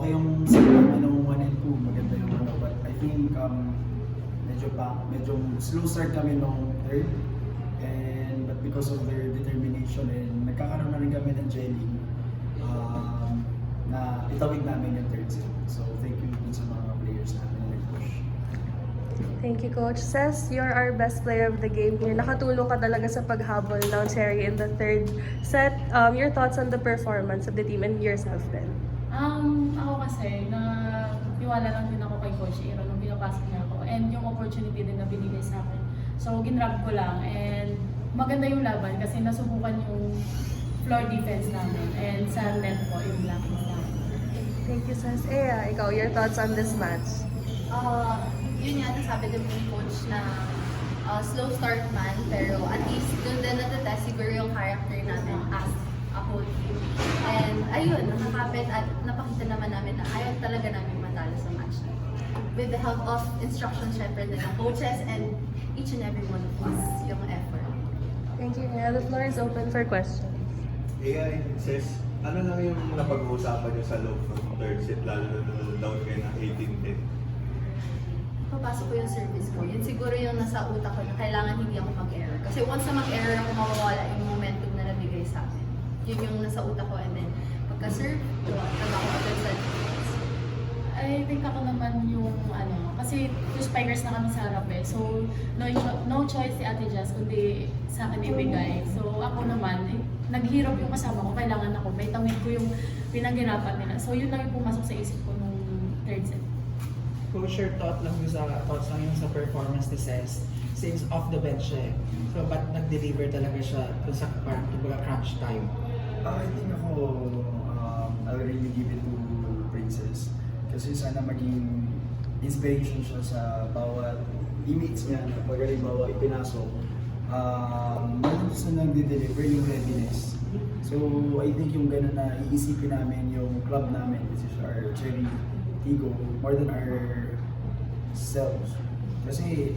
okay yung second, anong 1 and 2, maganda yung ano. But I think medyo slow start kami nung third. But because of their determination and nagkakaroon na rin kami ng gelling, na itawid namin yung third set. So thank you dun sa mga players namin na nag-push. Thank you, Coach. Says you're our best player of the game here. Nakatulong ka talaga sa paghabol ng Cherry in the third set. Your thoughts on the performance of the team and yourself then? Ako kasi, tiwala lang din ako kay Coach Iro nung pinapasok niya ako. And yung opportunity din na binigay sa akin. So, ginrab ko lang. And maganda yung laban kasi nasubukan yung floor defense namin. And sa net po, yung blocking namin. Thank you, Says. Ikaw, your thoughts on this match? Yun nga, nasabi din po ni Coach na slow start man, pero at least doon din natatest siguro yung character namin as a whole team. And ayun, nakakapit at napakita naman namin na ayaw talaga namin matalo sa match na. With the help of instruction syempre din ng coaches and each and every one of us yung effort. Thank you. The floor is open for questions. Sis, ano lang yung napag-uusapan niyo sa loob ng third set, lalo na down kayo ng 18-10? Papasok ko yung service ko. Yun siguro yung nasa utak ko na kailangan hindi ako mag-error. Kasi once na mag-error ako, mawawala yung momentum na nabigay sa akin. Yun yung nasa utak ko, and then pagka-serve, taga ako agad sa defense. I think ako naman yung kasi two spikers na kami sa harap eh. So, no choice si Ate Jazz kundi sa akin ibigay. So, ako naman, naghirap yung kasama ko, kailangan ako. May tawid ko yung pinaghirapan nila. So, yun lang yung pumasok sa isip ko nung third set. Coach, your thoughts lang yung sa performance ni Ces since off the bench siya eh. So, ba't nag-deliver talaga siya kung sa parang crunch time? I think I'll really give it to Princess. Kasi sana maging inspiration siya sa bawat teammates niya na pag halimbawa ipinasok. Meron sa nag-deliver yung readiness. So I think yung gano'n na iisipin namin yung club namin, which is our Cherry Tigo, more than ourselves. Kasi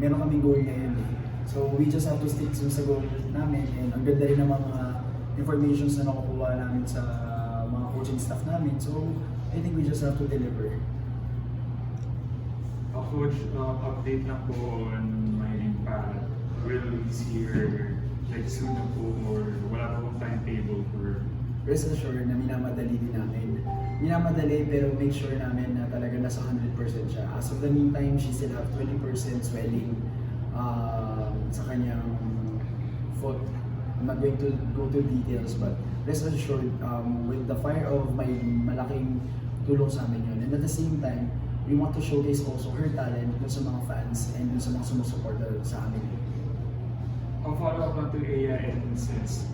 meron kaming goal ngayon eh. So we just have to stick sa goal namin, and ang ganda rin ng mga informations na nakukuha namin sa mga coaching staff namin. So I think we just have to deliver. Coach, update na po on my impact. Will we see her like soon na po or wala pa pong timetable for? Rest assured na minamadali din namin. Minamadali pero make sure namin na talaga nasa 100% siya. As of the meantime, she still have 20% swelling sa kanyang foot. I'm not going to go to details, but rest assured, with the fire of my malaking tulong sa amin yun. And at the same time, we want to showcase also her talent dun sa mga fans and dun sa mga sumusuporta sa amin. I'll follow up on to Aya and Sis.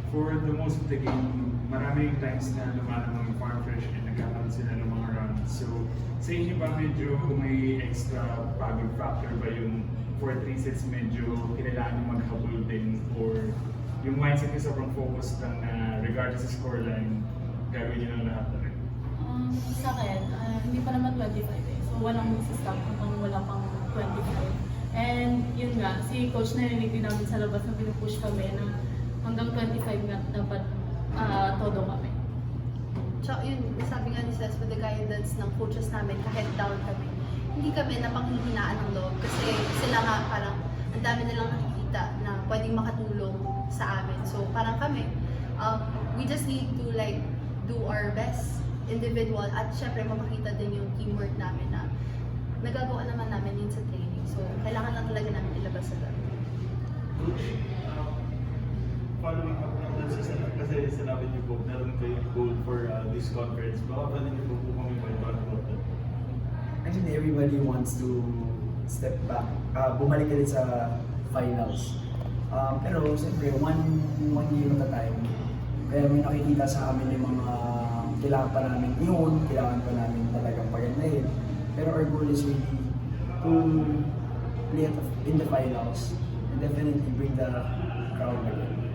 For the most of the game, maraming times na lumalang ng farm fresh and nagkakaroon sila ng mga runs. So, sa inyo ba medyo may extra pagod factor ba yung for 3 sets medyo kailangan yung maghabol din, or yung mindset niyo sobrang focus lang na regardless sa scoreline, gagawin niyo ng lahat na rin? Sa akin, hindi pa naman 25 eh. So, walang magsistop hanggang wala pang 25. And yun nga, si Coach narinig din namin sa labas na pinupush kami na hanggang 25 nga dapat todo kami. Tsaka yun, sabi nga ni Ces, with the guidance ng coaches namin, kahit down kami, hindi kami napanghihinaan ng loob kasi sila nga parang ang dami nilang nakikita na pwedeng makatulong sa amin. So parang kami, we just need to like do our best individual at syempre mapakita din yung teamwork namin na nagagawa naman namin yun sa training. So kailangan lang talaga namin ilabas sa laro. Following up lang dun sa kasi sinabi niyo po, meron kayong goal for this conference. Baka pwede niyo po kami about that? Actually, everybody wants to step back, bumalik ulit sa finals. Pero siyempre, one year at a time. Pero may nakikita sa amin yung mga kailangan pa namin yun, kailangan pa namin talagang pagandahin. Pero our goal is really to play in the finals and definitely bring the crowd again.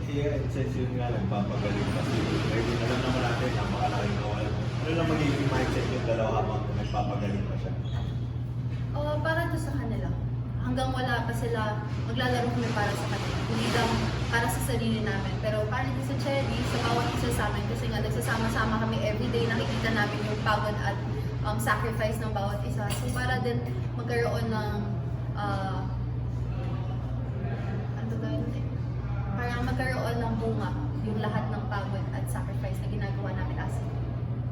Yeah, it says yun nga, nagpapagaling kasi maybe alam naman natin na makalaking nawala. Ano lang magiging mindset yung dalawa habang nagpapagaling pa siya? Para to sa kanila. Hanggang wala pa sila, maglalaro kami para sa kanila. Hindi lang para sa sarili namin. Pero para din sa Cherry, sa bawat isa sa amin, kasi nga nagsasama-sama kami everyday, nakikita namin yung pagod at sacrifice ng bawat isa. So para din magkaroon ng parang magkaroon ng bunga yung lahat ng